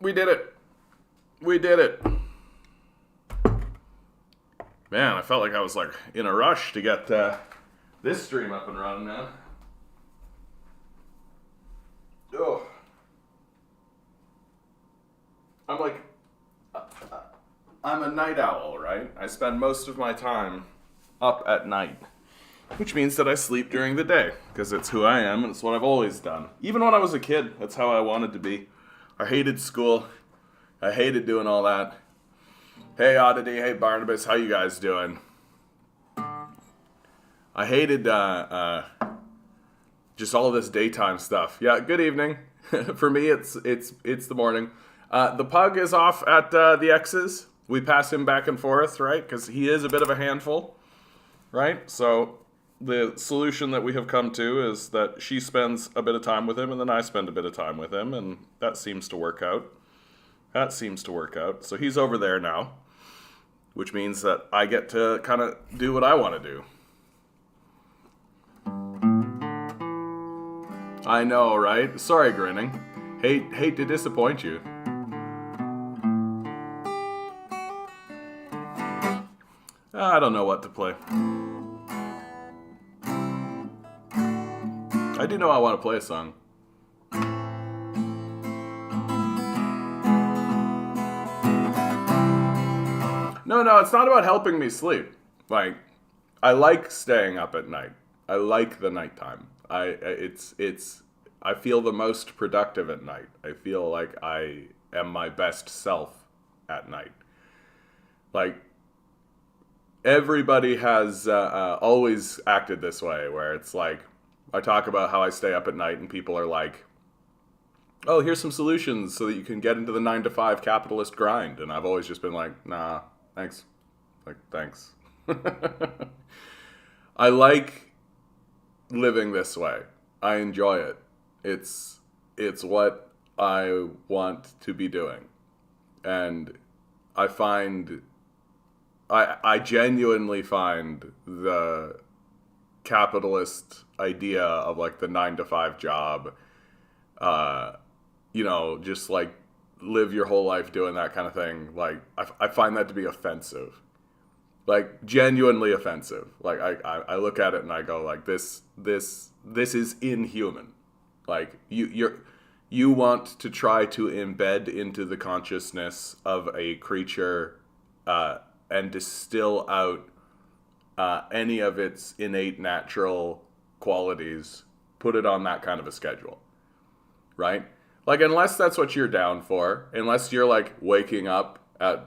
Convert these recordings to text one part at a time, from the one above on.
We did it. We did it. Man, I felt like I was like in a rush to get this stream up and running, man. Oh. I'm like, I'm a night owl, right? I spend most of my time up at night, which means that I sleep during the day, because it's who I am and it's what I've always done. Even when I was a kid, that's how I wanted to be. I hated school. I hated doing all that. Hey Oddity, hey Barnabas, how you guys doing? I hated just all of this daytime stuff. Yeah, good evening. For me, it's the morning. The pug is off at the X's. We pass him back and forth, right? Because he is a bit of a handful, right? So the solution that we have come to is that she spends a bit of time with him, and then I spend a bit of time with him, and that seems to work out. So he's over there now, which means that I get to kind of do what I want to do. I know, right? Sorry, grinning. Hate to disappoint you. I don't know what to play. I do know I want to play a song. No, it's not about helping me sleep. Like, I like staying up at night. I like the nighttime. I feel the most productive at night. I feel like I am my best self at night. Like, everybody has always acted this way, where it's like, I talk about how I stay up at night and people are like, oh, here's some solutions so that you can get into the 9-to-5 capitalist grind. And I've always just been like, nah, thanks. Like, thanks. I like living this way. I enjoy it. It's what I want to be doing. And I genuinely find the capitalist idea of like the 9-to-5 job, just like live your whole life doing that kind of thing. Like, I find that to be offensive, like genuinely offensive. Like I look at it and I go like, this is inhuman. Like you want to try to embed into the consciousness of a creature, and distill out any of its innate natural qualities, put it on that kind of a schedule, right? Like, unless that's what you're down for, unless you're like waking up at,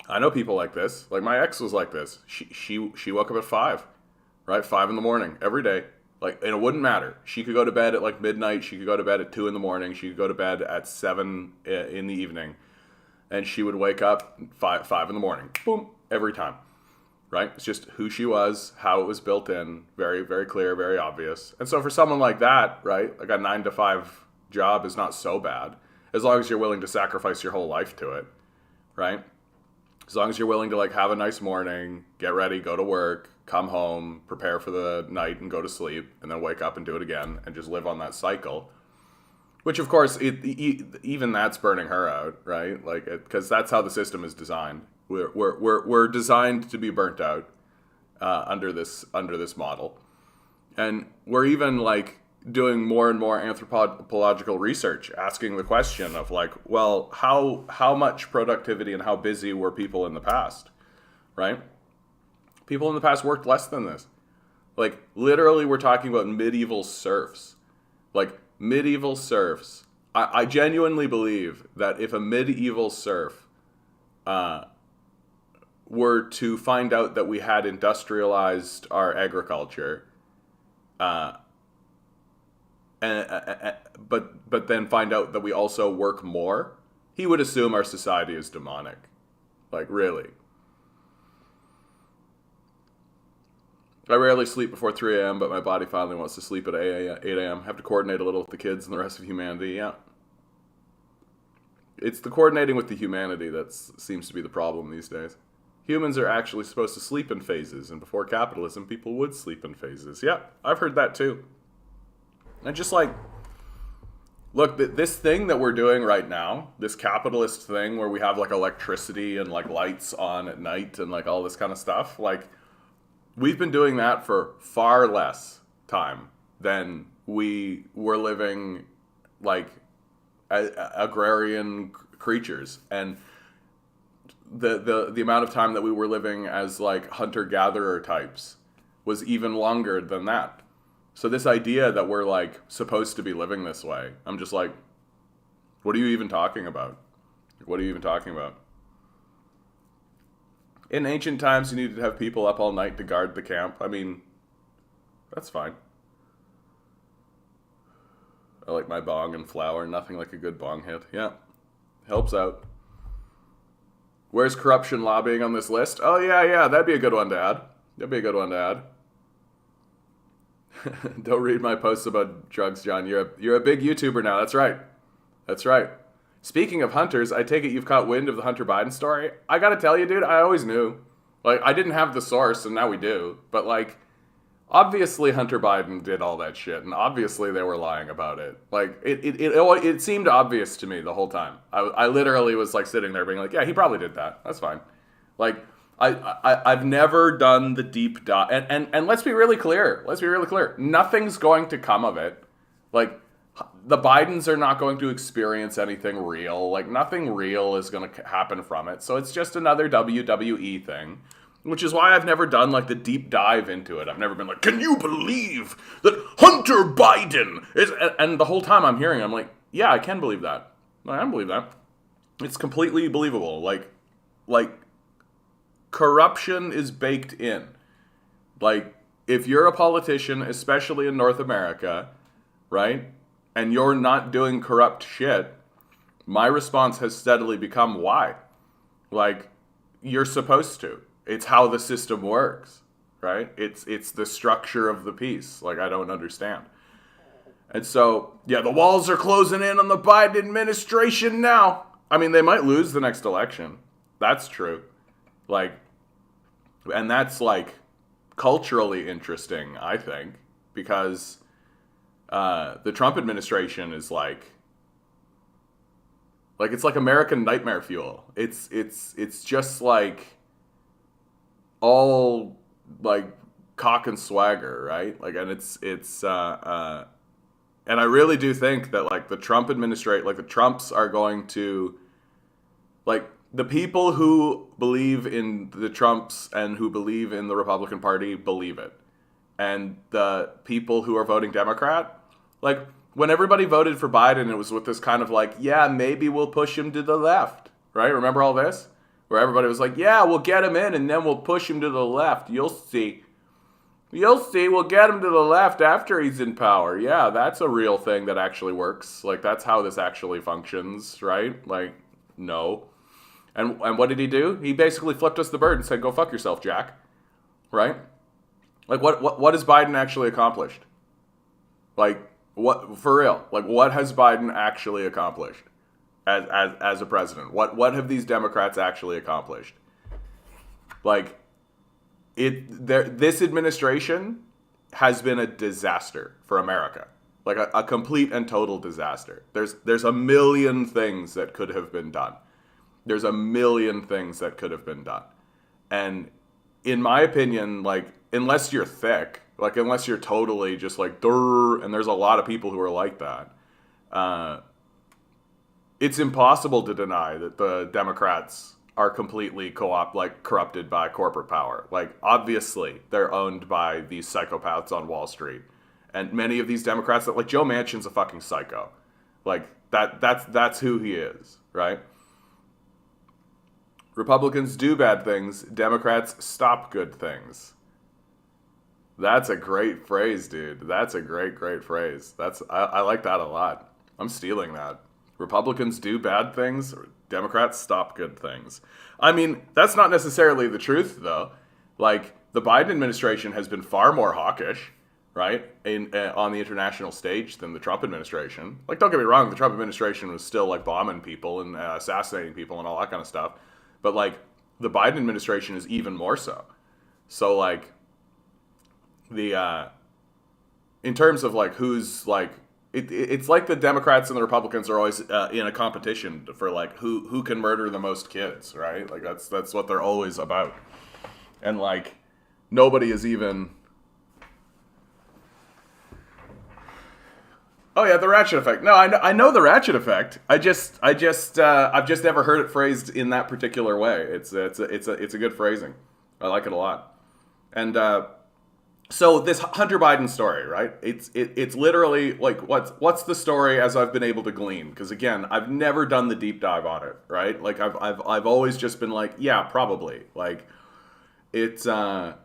I know people like this, like my ex was like this. She woke up at 5, right? 5 in the morning every day. Like, and it wouldn't matter. She could go to bed at like midnight. She could go to bed at 2 in the morning. She could go to bed at 7 in the evening. And she would wake up 5 in the morning. Boom. Every time. Right? It's just who she was, how it was built in. Very, very clear, very obvious. And so for someone like that, right, like a 9-to-5 job is not so bad. As long as you're willing to sacrifice your whole life to it. Right? As long as you're willing to like have a nice morning, get ready, go to work, come home, prepare for the night and go to sleep, and then wake up and do it again and just live on that cycle. Which, of course, even that's burning her out, right? Like, because that's how the system is designed. We're designed to be burnt out under this model, and we're even like doing more and more anthropological research, asking the question of like, well, how much productivity and how busy were people in the past, right? People in the past worked less than this. Like, literally, we're talking about medieval serfs, like. Medieval serfs. I genuinely believe that if a medieval serf were to find out that we had industrialized our agriculture, but then find out that we also work more, he would assume our society is demonic. Like, really. I rarely sleep before 3 a.m., but my body finally wants to sleep at 8 a.m. Have to coordinate a little with the kids and the rest of humanity, yeah. It's the coordinating with the humanity that seems to be the problem these days. Humans are actually supposed to sleep in phases, and before capitalism, people would sleep in phases. Yeah, I've heard that too. And just like, Look, this thing that we're doing right now, this capitalist thing where we have like electricity and like lights on at night and like all this kind of stuff, like we've been doing that for far less time than we were living like agrarian creatures. And the amount of time that we were living as like hunter-gatherer types was even longer than that. So this idea that we're like supposed to be living this way, I'm just like, what are you even talking about? What are you even talking about? In ancient times, you needed to have people up all night to guard the camp. I mean, that's fine. I like my bong and flour. Nothing like a good bong hit. Yeah, helps out. Where's corruption lobbying on this list? Oh, yeah, that'd be a good one to add. Don't read my posts about drugs, John. You're a big YouTuber now. That's right. Speaking of hunters, I take it you've caught wind of the Hunter Biden story. I gotta tell you, dude, I always knew. Like, I didn't have the source, and now we do. But, like, obviously Hunter Biden did all that shit, and obviously they were lying about it. Like, it seemed obvious to me the whole time. I literally was, like, sitting there being like, yeah, he probably did that. That's fine. Like, I've never done the deep dive. And let's be really clear. Nothing's going to come of it. Like, the Bidens are not going to experience anything real. Like, nothing real is going to happen from it. So it's just another WWE thing. Which is why I've never done, like, the deep dive into it. I've never been like, can you believe that Hunter Biden is... And the whole time I'm hearing, I'm like, yeah, I can believe that. I can believe that. It's completely believable. Like, corruption is baked in. Like, if you're a politician, especially in North America, right, and you're not doing corrupt shit, my response has steadily become, why? Like, you're supposed to. It's how the system works, right? It's the structure of the piece. Like, I don't understand. And so, yeah, the walls are closing in on the Biden administration now. I mean, they might lose the next election. That's true. Like, and that's, like, culturally interesting, I think, because the Trump administration is, like, it's like American nightmare fuel. It's just, like, all, like, cock and swagger, right? Like, and and I really do think that, like, the Trump administration, like, the Trumps are going to, like, the people who believe in the Trumps and who believe in the Republican Party believe it. And the people who are voting Democrat, like, when everybody voted for Biden, it was with this kind of like, yeah, maybe we'll push him to the left, right? Remember all this? Where everybody was like, yeah, we'll get him in and then we'll push him to the left. You'll see. We'll get him to the left after he's in power. Yeah, that's a real thing that actually works. Like, that's how this actually functions, right? Like, no. And what did he do? He basically flipped us the bird and said, go fuck yourself, Jack. Right? Like, what has Biden actually accomplished? Like, what, for real? Like, what has Biden actually accomplished as a president? What have these Democrats actually accomplished? Like, this administration has been a disaster for America. Like, a complete and total disaster. There's a million things that could have been done. And in my opinion, like, unless you're thick, like, unless you're totally just like, durr, and there's a lot of people who are like that, it's impossible to deny that the Democrats are completely corrupted by corporate power. Like, obviously, they're owned by these psychopaths on Wall Street. And many of these Democrats, like Joe Manchin's a fucking psycho. Like, that's who he is, right? Republicans do bad things. Democrats stop good things. That's a great phrase, dude. That's a great phrase. I like that a lot. I'm stealing that. Republicans do bad things. Democrats stop good things. I mean, that's not necessarily the truth, though. Like, the Biden administration has been far more hawkish, right, on the international stage than the Trump administration. Like, don't get me wrong, the Trump administration was still, like, bombing people and assassinating people and all that kind of stuff. But, like, the Biden administration is even more so. So, like, in terms of, like, who's, like, it's like the Democrats and the Republicans are always in a competition for like who can murder the most kids, right? Like that's what they're always about, and like nobody is even. Oh yeah, the Ratchet Effect. No, I know the Ratchet Effect. I've just never heard it phrased in that particular way. It's a good phrasing. I like it a lot. And so this Hunter Biden story, right? It's literally like what's the story as I've been able to glean? Because again, I've never done the deep dive on it, right? Like I've always just been like, yeah, probably. Like it's Hunter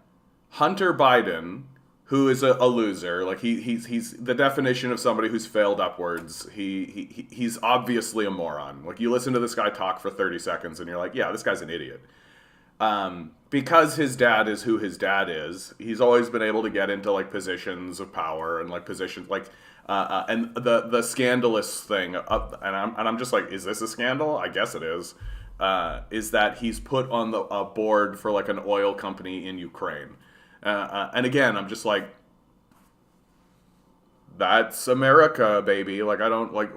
Biden, who is a loser. Like he's the definition of somebody who's failed upwards. He's obviously a moron. Like you listen to this guy talk for 30 seconds and you're like, yeah, this guy's an idiot. Because his dad is who his dad is, he's always been able to get into like positions of power and like positions like and the scandalous thing and I'm just like, is this a scandal? I guess it is. Is that he's put on a board for like an oil company in Ukraine. And again, I'm just like, that's America, baby. Like, I don't like,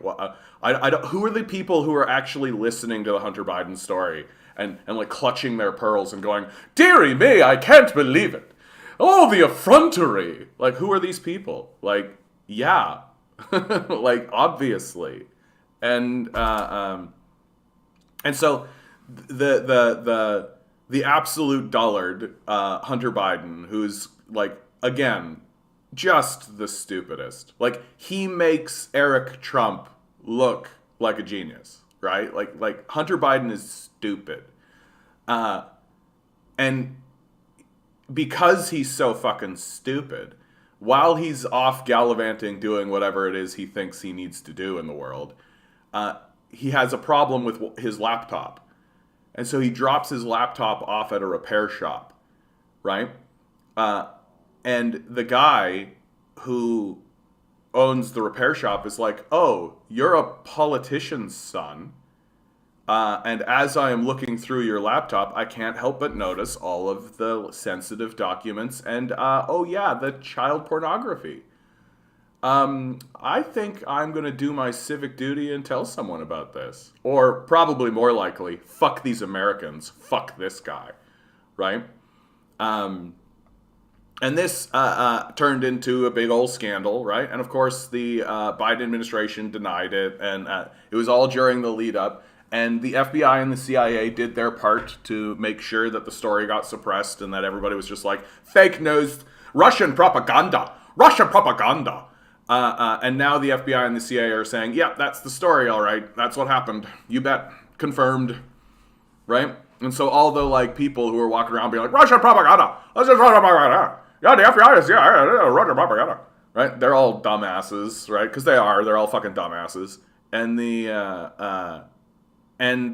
I don't. Who are the people who are actually listening to the Hunter Biden story and like clutching their pearls and going, "Dearie me, I can't believe it. Oh, the effrontery." Like, who are these people? Like, yeah, like obviously, and so the absolute dullard, Hunter Biden, who's like, again, just the stupidest. Like, he makes Eric Trump look like a genius, right? Like Hunter Biden is stupid. And because he's so fucking stupid, while he's off gallivanting doing whatever it is he thinks he needs to do in the world, he has a problem with his laptop. And so he drops his laptop off at a repair shop, right? And the guy who owns the repair shop is like, "Oh, you're a politician's son. And as I am looking through your laptop, I can't help but notice all of the sensitive documents and, oh yeah, the child pornography. I think I'm going to do my civic duty and tell someone about this." Or probably more likely, fuck these Americans, fuck this guy, right? And this turned into a big old scandal, right? And of course, the Biden administration denied it, and it was all during the lead up. And the FBI and the CIA did their part to make sure that the story got suppressed and that everybody was just like, fake news, Russian propaganda. And now the FBI and the CIA are saying, yeah, that's the story, all right. That's what happened. You bet. Confirmed. Right? And so all the like people who are walking around being like, Russian propaganda. Russian propaganda. Yeah, the FBI is, Russian propaganda. Right? They're all dumbasses, right? Because they are. They're all fucking dumbasses. And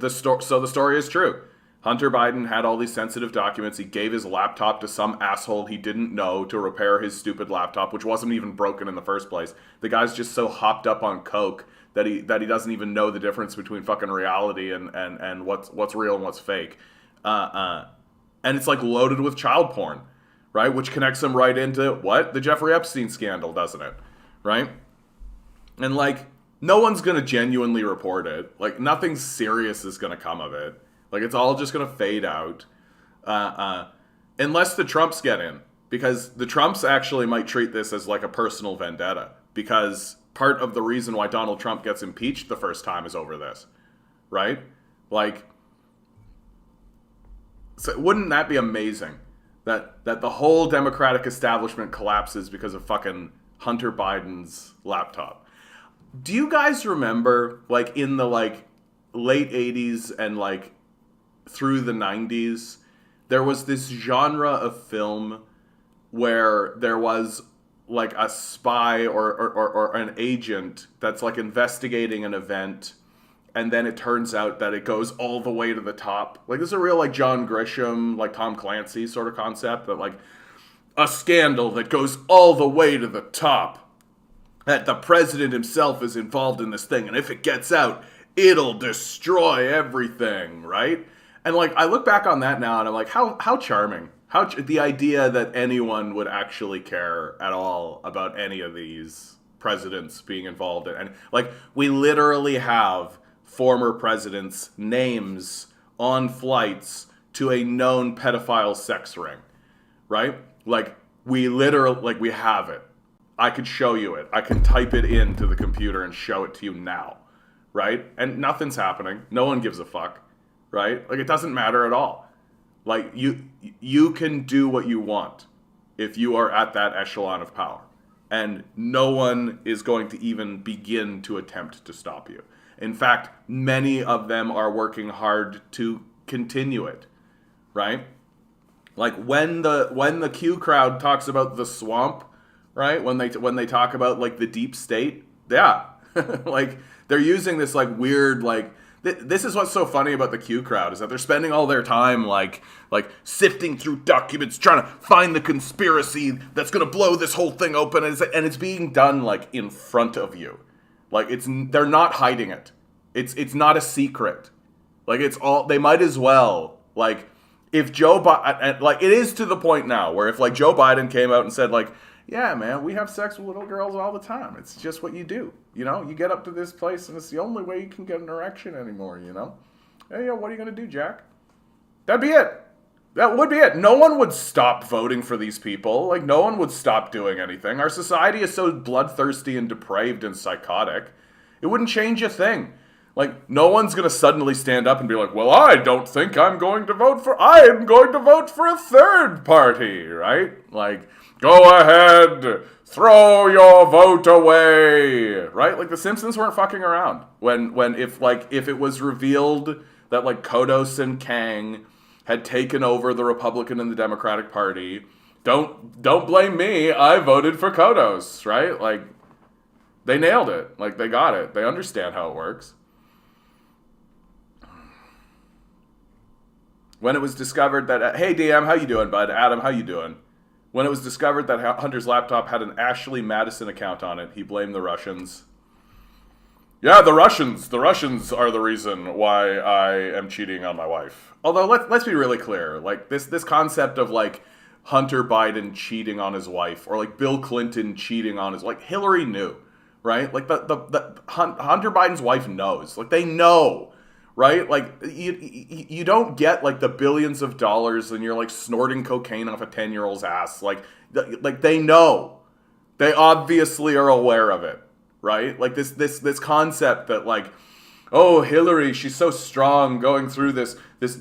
so the story is true. Hunter Biden had all these sensitive documents. He gave his laptop to some asshole he didn't know to repair his stupid laptop, which wasn't even broken in the first place. The guy's just so hopped up on coke that he doesn't even know the difference between fucking reality and what's real and what's fake. And it's like loaded with child porn, right? Which connects him right into what? The Jeffrey Epstein scandal, doesn't it? Right? And like, no one's gonna genuinely report it. Like, nothing serious is gonna come of it. Like, it's all just going to fade out. Unless the Trumps get in. Because the Trumps actually might treat this as like a personal vendetta. Because part of the reason why Donald Trump gets impeached the first time is over this. Right? Like, so wouldn't that be amazing? That the whole Democratic establishment collapses because of fucking Hunter Biden's laptop. Do you guys remember, like, in the, like, late 80s and, like, through the 90s, there was this genre of film where there was like a spy or an agent that's like investigating an event, and then it turns out that it goes all the way to the top. Like, this is a real like John Grisham, like Tom Clancy sort of concept, that like a scandal that goes all the way to the top, that the president himself is involved in this thing, and if it gets out, it'll destroy everything, right? And like, I look back on that now and I'm like, how charming. The idea that anyone would actually care at all about any of these presidents being involved in. And like, we literally have former presidents' names on flights to a known pedophile sex ring, right? Like, we literally, like, we have it. I could show you it. I can type it into the computer and show it to you now, right? And nothing's happening. No one gives a fuck, right? Like, it doesn't matter at all. Like, you can do what you want if you are at that echelon of power. And no one is going to even begin to attempt to stop you. In fact, many of them are working hard to continue it, right? Like, when the Q crowd talks about the swamp, right? When they talk about, like, the deep state, yeah. Like, they're using this, like, weird, like, this is what's so funny about the Q crowd, is that they're spending all their time like sifting through documents, trying to find the conspiracy that's going to blow this whole thing open, and it's being done like in front of you. Like, they're not hiding it. It's not a secret. Like, it's all, they might as well, like, if Joe Biden, like, it is to the point now where if like Joe Biden came out and said like, yeah, man, we have sex with little girls all the time. It's just what you do. You know, you get up to this place and it's the only way you can get an erection anymore, you know? Hey, what are you going to do, Jack? That'd be it. That would be it. No one would stop voting for these people. Like, no one would stop doing anything. Our society is so bloodthirsty and depraved and psychotic. It wouldn't change a thing. Like, no one's going to suddenly stand up and be like, well, I don't think I'm going to vote for, I am going to vote for a third party, right? Like, go ahead, throw your vote away, right? Like, the Simpsons weren't fucking around if it was revealed that like Kodos and Kang had taken over the Republican and the Democratic Party. Don't blame me. I voted for Kodos, right? Like, they nailed it. Like, they got it. They understand how it works. When it was discovered that, hey DM, how you doing, bud? Adam, how you doing? When it was discovered that Hunter's laptop had an Ashley Madison account on it, he blamed the Russians. Yeah, the Russians are the reason why I am cheating on my wife. Although, let's be really clear. Like, this concept of, like, Hunter Biden cheating on his wife, or, like, Bill Clinton cheating on his... Like, Hillary knew, right? Like, the Hunter Biden's wife knows. Like, they know, right? Like, you don't get, like, the billions of dollars and you're, like, snorting cocaine off a 10-year-old's ass. Like, they know. They obviously are aware of it, right? Like, this concept that, like, oh, Hillary, she's so strong going through this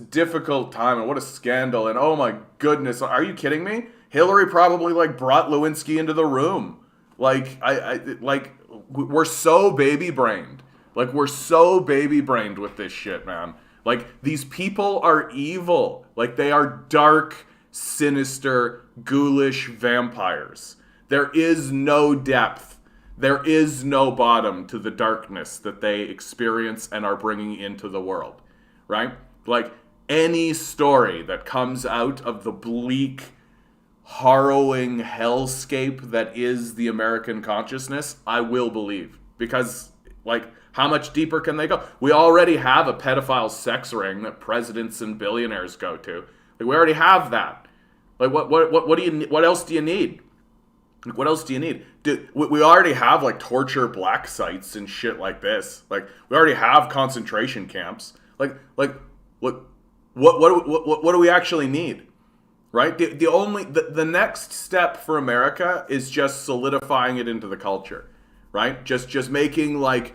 difficult time, and what a scandal, and oh my goodness, are you kidding me? Hillary probably, like, brought Lewinsky into the room. Like, we're so baby-brained. Like, we're so baby-brained with this shit, man. Like, these people are evil. Like, they are dark, sinister, ghoulish vampires. There is no depth. There is no bottom to the darkness that they experience and are bringing into the world, right? Like, any story that comes out of the bleak, harrowing hellscape that is the American consciousness, I will believe. Because, like, how much deeper can they go? We already have a pedophile sex ring that presidents and billionaires go to. Like, we already have that. Like, what else do you need? Like, what else do you need? We already have, like, torture black sites and shit like this. Like, we already have concentration camps. Like what do we actually need? Right? The next step for America is just solidifying it into the culture. Right? Just making, like,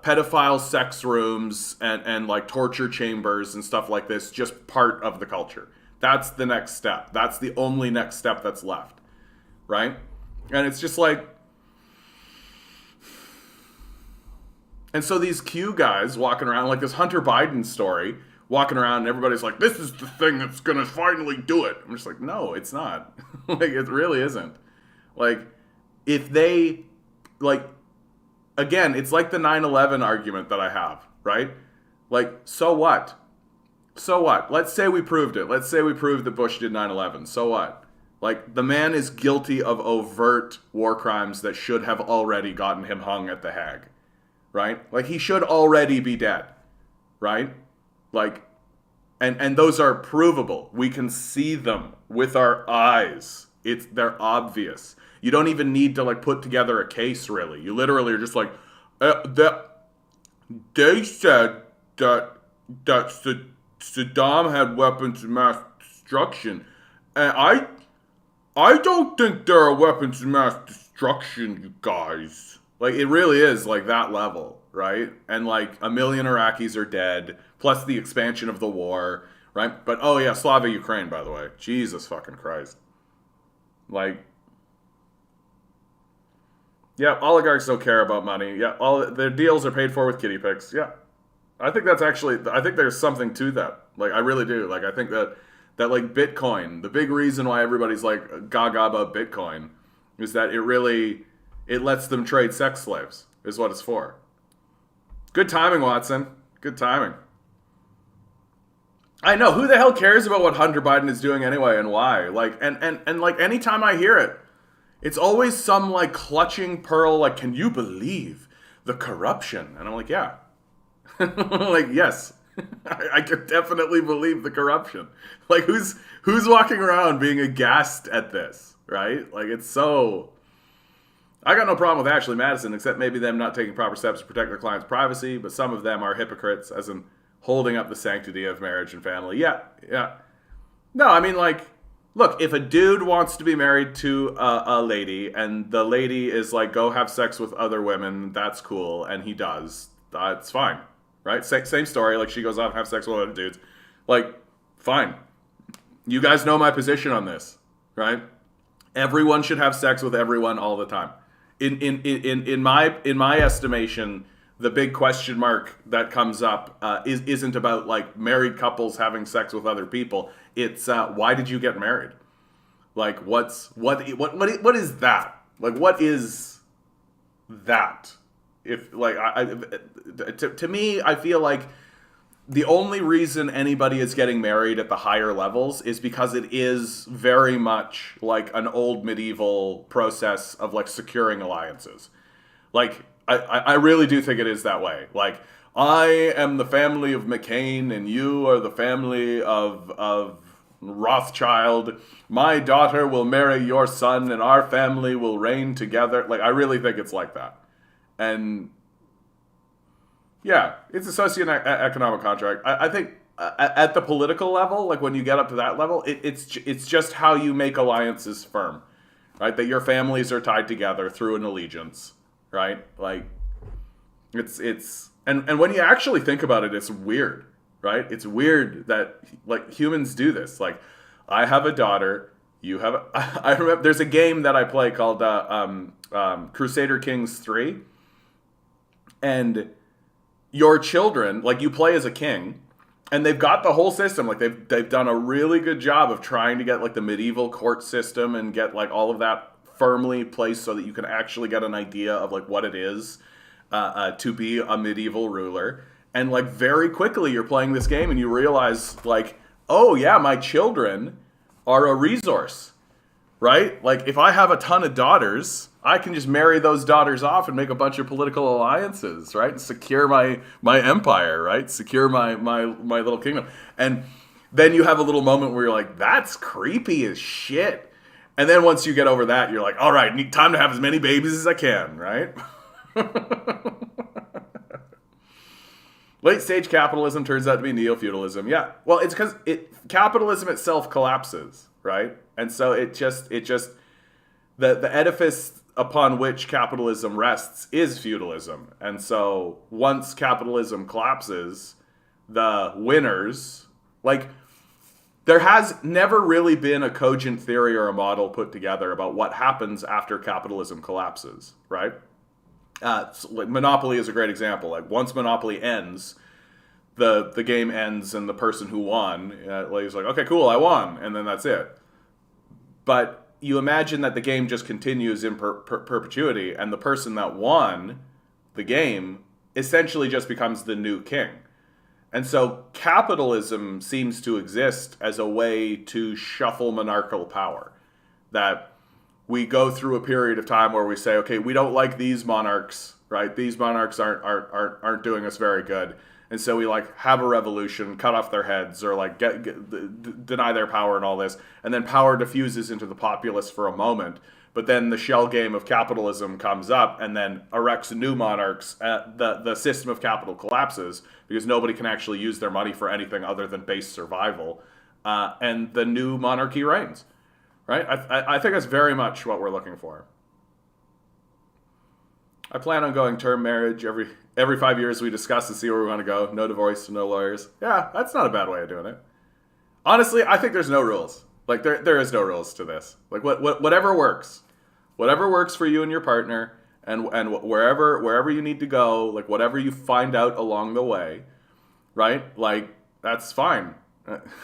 pedophile sex rooms and like torture chambers and stuff like this just part of the culture. That's the next step. That's the only next step that's left, right? And it's just like, and so these Q guys walking around, like this Hunter Biden story, walking around and everybody's like, this is the thing that's gonna finally do it. I'm just like, no, it's not. Like, it really isn't. Like, if they, like, again, it's like the 9/11 argument that I have, right? Like, so what? So what? Let's say we proved it. Let's say we proved that Bush did 9/11. So what? Like, the man is guilty of overt war crimes that should have already gotten him hung at The Hague, right? Like, he should already be dead, right? Like, and those are provable. We can see them with our eyes. They're obvious. You don't even need to like put together a case, really. You literally are just like, that they said that Saddam had weapons of mass destruction, and I don't think there are weapons of mass destruction, you guys. Like, it really is like that level, right? And like 1 million Iraqis are dead, plus the expansion of the war, right? But oh yeah, Slava Ukraine, by the way. Jesus fucking Christ. Like, yeah, oligarchs don't care about money. Yeah, all their deals are paid for with kitty pics. Yeah. I think there's something to that. Like, I really do. Like, I think that like Bitcoin, the big reason why everybody's like gaga about Bitcoin is that it lets them trade sex slaves, is what it's for. Good timing, Watson. Good timing. I know, who the hell cares about what Hunter Biden is doing anyway and why? Like, and like anytime I hear it, it's always some like clutching pearl, like, can you believe the corruption? And I'm like, yeah. Like, yes. I could definitely believe the corruption. Like, who's walking around being aghast at this, right? Like, it's so... I got no problem with Ashley Madison, except maybe them not taking proper steps to protect their client's privacy, but some of them are hypocrites, as in holding up the sanctity of marriage and family. Yeah. No, I mean, like, look, if a dude wants to be married to a lady, and the lady is like, go have sex with other women, that's cool, and he does, it's fine. Right? Same story. Like, she goes off and have sex with other dudes. Like, fine. You guys know my position on this, right? Everyone should have sex with everyone all the time. In my estimation, the big question mark that comes up isn't about like married couples having sex with other people. It's why did you get married? Like, what is that? Like, what is that? If like to me, I feel like the only reason anybody is getting married at the higher levels is because it is very much like an old medieval process of like securing alliances. Like, I really do think it is that way. Like, I am the family of McCain and you are the family of Rothschild. My daughter will marry your son and our family will reign together. Like, I really think it's like that. And yeah, it's a socioeconomic contract. I think at the political level, like when you get up to that level, it's just how you make alliances firm, right? That your families are tied together through an allegiance, right? Like, and when you actually think about it, it's weird, right? It's weird that like humans do this. Like, I have a daughter. You have I remember there's a game that I play called Crusader Kings 3. And your children, like, you play as a king, and they've got the whole system. Like, they've done a really good job of trying to get like the medieval court system and get like all of that firmly placed so that you can actually get an idea of like what it is to be a medieval ruler. And like very quickly you're playing this game and you realize like, oh yeah, my children are a resource, right? Like, if I have a ton of daughters, I can just marry those daughters off and make a bunch of political alliances, right? And secure my empire, right? Secure my little kingdom. And then you have a little moment where you're like, that's creepy as shit. And then once you get over that, you're like, all right, need time to have as many babies as I can, right? Late stage capitalism turns out to be neo-feudalism. Yeah. Well, it's because capitalism itself collapses, right? And so it just the edifice upon which capitalism rests is feudalism. And so once capitalism collapses, the winners, like, there has never really been a cogent theory or a model put together about what happens after capitalism collapses, right? So, like, Monopoly is a great example. Like, once Monopoly ends, the game ends and the person who won, is like, okay, cool, I won, and then that's it. But you imagine that the game just continues in perpetuity, and the person that won the game essentially just becomes the new king. And so capitalism seems to exist as a way to shuffle monarchical power. That we go through a period of time where we say, okay, we don't like these monarchs, right? These monarchs aren't doing us very good. And so we like have a revolution, cut off their heads, or like deny their power and all this. And then power diffuses into the populace for a moment. But then the shell game of capitalism comes up and then erects new monarchs. The system of capital collapses because nobody can actually use their money for anything other than base survival. And the new monarchy reigns. Right? I think that's very much what we're looking for. I plan on going term marriage every 5 years. We discuss and see where we want to go. No divorce, no lawyers. Yeah, that's not a bad way of doing it. Honestly, I think there's no rules. Like there is no rules to this. Like whatever works for you and your partner, and wherever you need to go, like whatever you find out along the way, right? Like that's fine.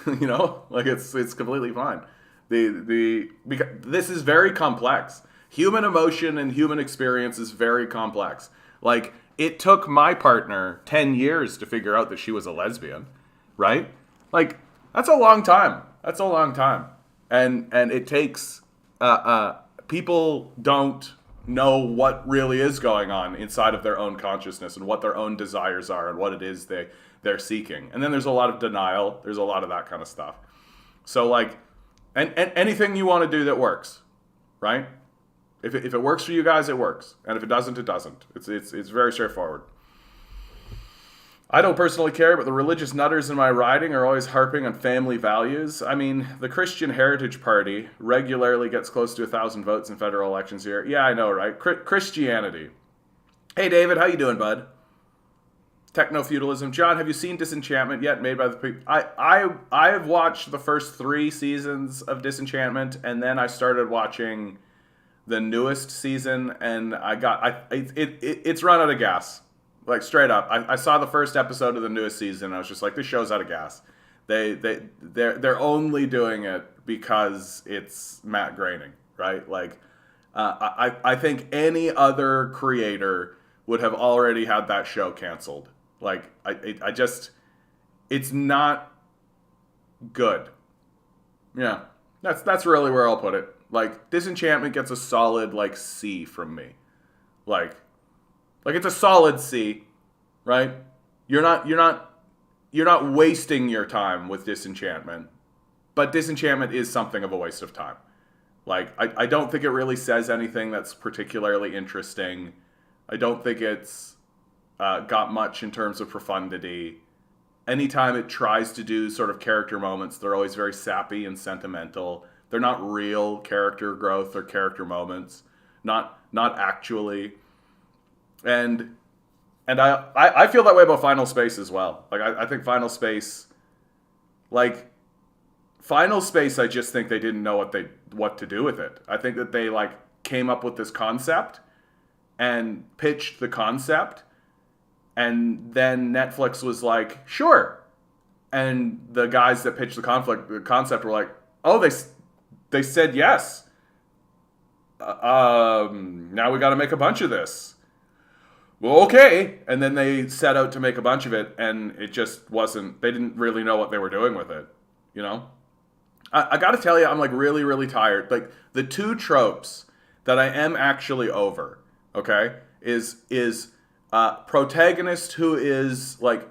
You know, like it's completely fine. Because this is very complex. Human emotion and human experience is very complex. Like, it took my partner 10 years to figure out that she was a lesbian, right? Like, that's a long time. That's a long time. And it takes, people don't know what really is going on inside of their own consciousness and what their own desires are and what it is they're seeking. And then there's a lot of denial. There's a lot of that kind of stuff. So, like, and anything you want to do that works, right? If it works for you guys, it works. And if it doesn't, it doesn't. It's very straightforward. I don't personally care, but the religious nutters in my riding are always harping on family values. I mean, the Christian Heritage Party regularly gets close to 1,000 votes in federal elections here. Yeah, I know, right? Christianity. Hey, David, how you doing, bud? Techno-feudalism. John, have you seen Disenchantment yet? Made by the people. I have watched the first 3 seasons of Disenchantment, and then I started watching the newest season, and it's run out of gas. Like, straight up. I saw the first episode of the newest season, and I was just like, this show's out of gas. They're only doing it because it's Matt Groening, right? Like, I think any other creator would have already had that show canceled. Like, it's not good. Yeah, that's really where I'll put it. Like, Disenchantment gets a solid, like, C from me. Like it's a solid C, right? You're not wasting your time with Disenchantment, but Disenchantment is something of a waste of time. Like, I don't think it really says anything that's particularly interesting. I don't think it's got much in terms of profundity. Anytime it tries to do sort of character moments, they're always very sappy and sentimental. They're not real character growth or character moments. Not actually. And I feel that way about Final Space as well. Like, I think Final Space, I just think they didn't know what to do with it. I think that they, like, came up with this concept and pitched the concept, and then Netflix was like, sure. And the guys that pitched the concept were like, oh, they said yes. Now we got to make a bunch of this. Well, okay. And then they set out to make a bunch of it, and it just wasn't, they didn't really know what they were doing with it, you know? I got to tell you, I'm, like, really, really tired. Like, the 2 tropes that I am actually over, okay, is protagonist who is, like,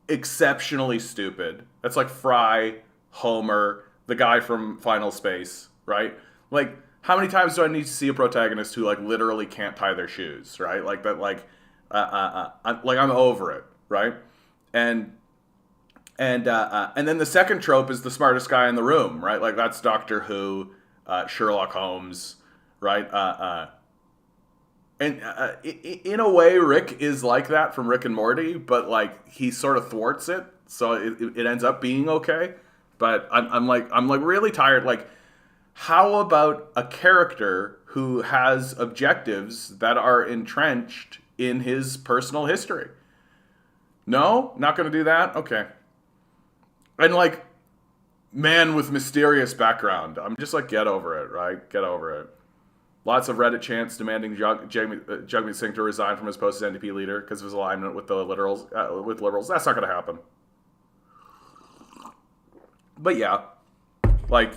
exceptionally stupid. That's like Fry, Homer, the guy from Final Space, right? Like, how many times do I need to see a protagonist who, like, literally can't tie their shoes, right? Like that, like, I'm over it, right? And then the second trope is the smartest guy in the room, right? Like, that's Doctor Who, Sherlock Holmes, right? And in a way, Rick is like that from Rick and Morty, but, like, he sort of thwarts it, so it ends up being okay. But I'm really tired. Like, how about a character who has objectives that are entrenched in his personal history? No? Not going to do that? Okay. And, like, man with mysterious background. I'm just like, get over it, right? Get over it. Lots of Reddit chants demanding Jagmeet Singh to resign from his post as NDP leader because of his alignment with the liberals. That's not going to happen. But yeah, like,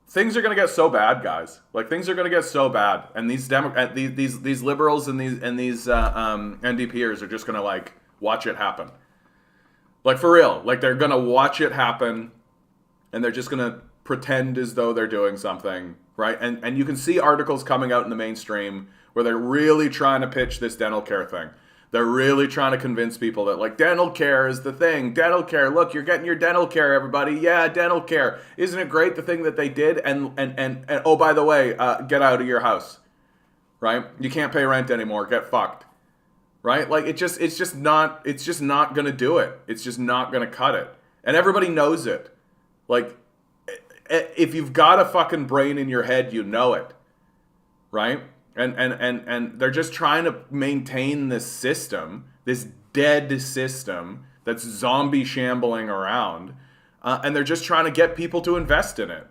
things are going to get so bad, guys. Like, things are going to get so bad, and these these liberals and these NDPers are just going to, like, watch it happen. Like, for real. Like, they're going to watch it happen, and they're just going to pretend as though they're doing something, right? And you can see articles coming out in the mainstream where they're really trying to pitch this dental care thing. They're really trying to convince people that, like, dental care is the thing. Dental care, look, you're getting your dental care, everybody. Yeah, dental care. Isn't it great, the thing that they did? And oh, by the way, get out of your house, right? You can't pay rent anymore. Get fucked, right? Like, it's just not gonna do it. It's just not gonna cut it. And everybody knows it. Like, if you've got a fucking brain in your head, you know it, right? And they're just trying to maintain this system, this dead system that's zombie shambling around, and they're just trying to get people to invest in it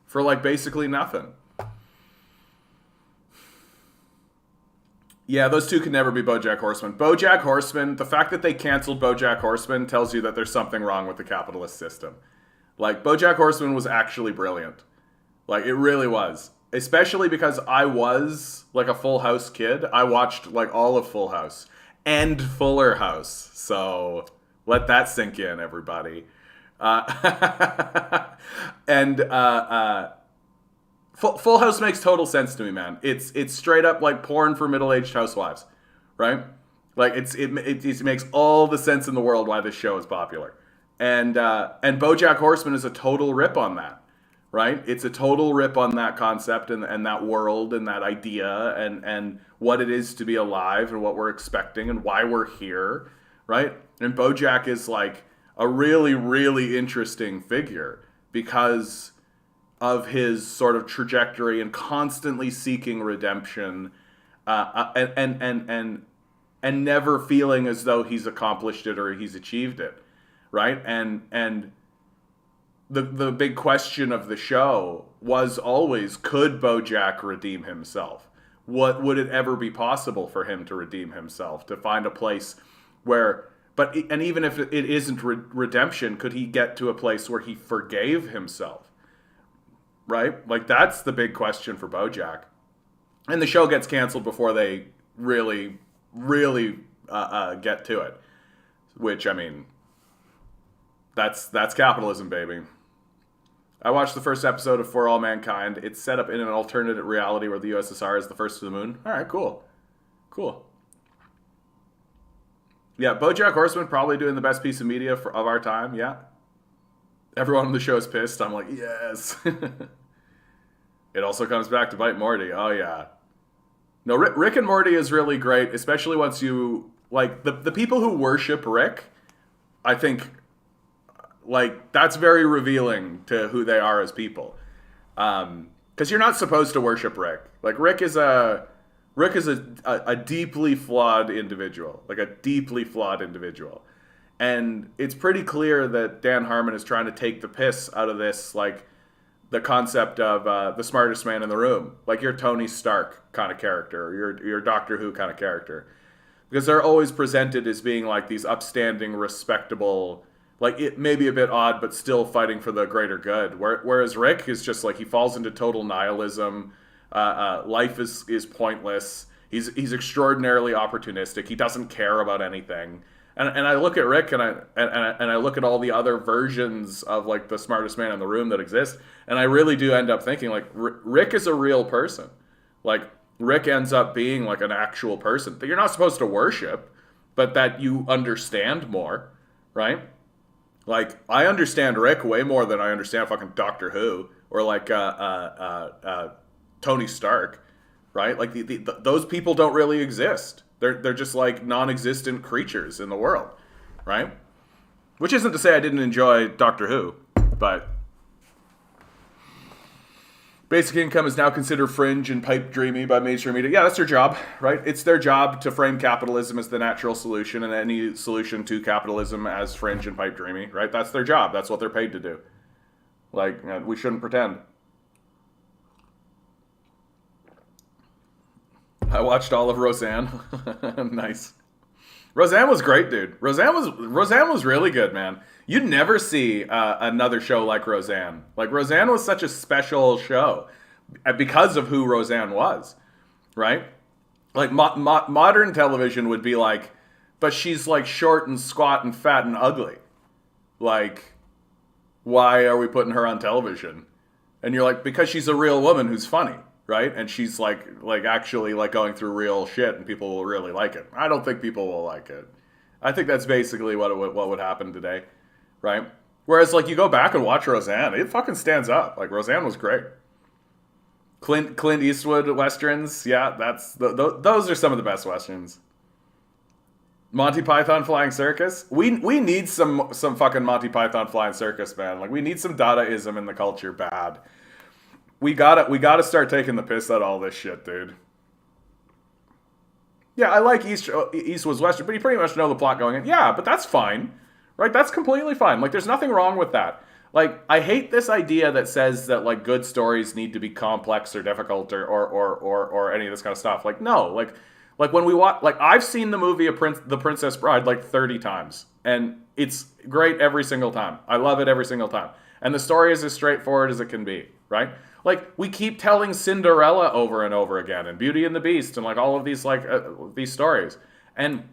for, like, basically nothing. Yeah, those two can never be Bojack Horseman. Bojack Horseman, the fact that they canceled Bojack Horseman tells you that there's something wrong with the capitalist system. Like, Bojack Horseman was actually brilliant. Like, it really was. Especially because I was, like, a Full House kid. I watched, like, all of Full House. And Fuller House. So, let that sink in, everybody. Full House makes total sense to me, man. It's straight up, like, porn for middle-aged housewives. Right? Like, it makes all the sense in the world why this show is popular. And Bojack Horseman is a total rip on that. Right? It's a total rip on that concept and that world and that idea and what it is to be alive and what we're expecting and why we're here, right? And Bojack is, like, a really, really interesting figure because of his sort of trajectory and constantly seeking redemption and never feeling as though he's accomplished it or he's achieved it, right? And the big question of the show was always, could Bojack redeem himself? What would it ever be possible for him to redeem himself, to find a place where, and even if it isn't redemption, could he get to a place where he forgave himself? Right? Like, that's the big question for Bojack. And the show gets canceled before they really, really get to it. Which, I mean, that's capitalism, baby. I watched the first episode of For All Mankind. It's set up in an alternate reality where the USSR is the first to the moon. All right, cool. Cool. Yeah, Bojack Horseman probably doing the best piece of media of our time, yeah. Everyone on the show is pissed. I'm like, yes. It also comes back to bite Morty. Oh, yeah. No, Rick and Morty is really great, especially once you, like, the people who worship Rick, I think, like, that's very revealing to who they are as people. Because you're not supposed to worship Rick. Like, Rick is a deeply flawed individual. Like, a deeply flawed individual. And it's pretty clear that Dan Harmon is trying to take the piss out of this, like, the concept of the smartest man in the room. Like, your Tony Stark kind of character, or your Doctor Who kind of character. Because they're always presented as being, like, these upstanding, respectable, like, it may be a bit odd, but still fighting for the greater good. Whereas Rick is just, like, he falls into total nihilism. Life is pointless. He's extraordinarily opportunistic. He doesn't care about anything. And I look at Rick and I look at all the other versions of, like, the smartest man in the room that exist, and I really do end up thinking, like, Rick is a real person. Like, Rick ends up being, like, an actual person that you're not supposed to worship, but that you understand more, right? Like, I understand Rick way more than I understand fucking Doctor Who or, like, Tony Stark, right? Like, those people don't really exist. They're just, like, non-existent creatures in the world, right? Which isn't to say I didn't enjoy Doctor Who, but Basic Income is now considered fringe and pipe dreamy by mainstream media. Yeah, that's their job, right? It's their job to frame capitalism as the natural solution and any solution to capitalism as fringe and pipe dreamy, right? That's their job. That's what they're paid to do. Like, we shouldn't pretend. I watched all of Roseanne. Nice. Roseanne was great, dude. Roseanne was really good, man. You'd never see another show like Roseanne. Like, Roseanne was such a special show because of who Roseanne was, right? Like, modern television would be like, but she's, like, short and squat and fat and ugly. Like, why are we putting her on television? And you're like, because she's a real woman who's funny, right? And she's like actually like going through real shit, and people will really like it. I don't think people will like it. I think that's basically what would happen today, right? Whereas like you go back and watch Roseanne, it fucking stands up. Like Roseanne was great. Clint Eastwood westerns, yeah, those are some of the best westerns. Monty Python Flying Circus. We need some fucking Monty Python Flying Circus, man. Like we need some Dadaism in the culture bad. We gotta start taking the piss out of all this shit, dude. Yeah, I like Eastwood's Western, but you pretty much know the plot going in. Yeah, but that's fine. Right? That's completely fine. Like there's nothing wrong with that. Like I hate this idea that says that like good stories need to be complex or difficult or any of this kind of stuff. Like no, like when we watch, like I've seen the movie The Princess Bride like 30 times, and it's great every single time. I love it every single time, and the story is as straightforward as it can be. Right? Like we keep telling Cinderella over and over again, and Beauty and the Beast, and like all of these these stories, and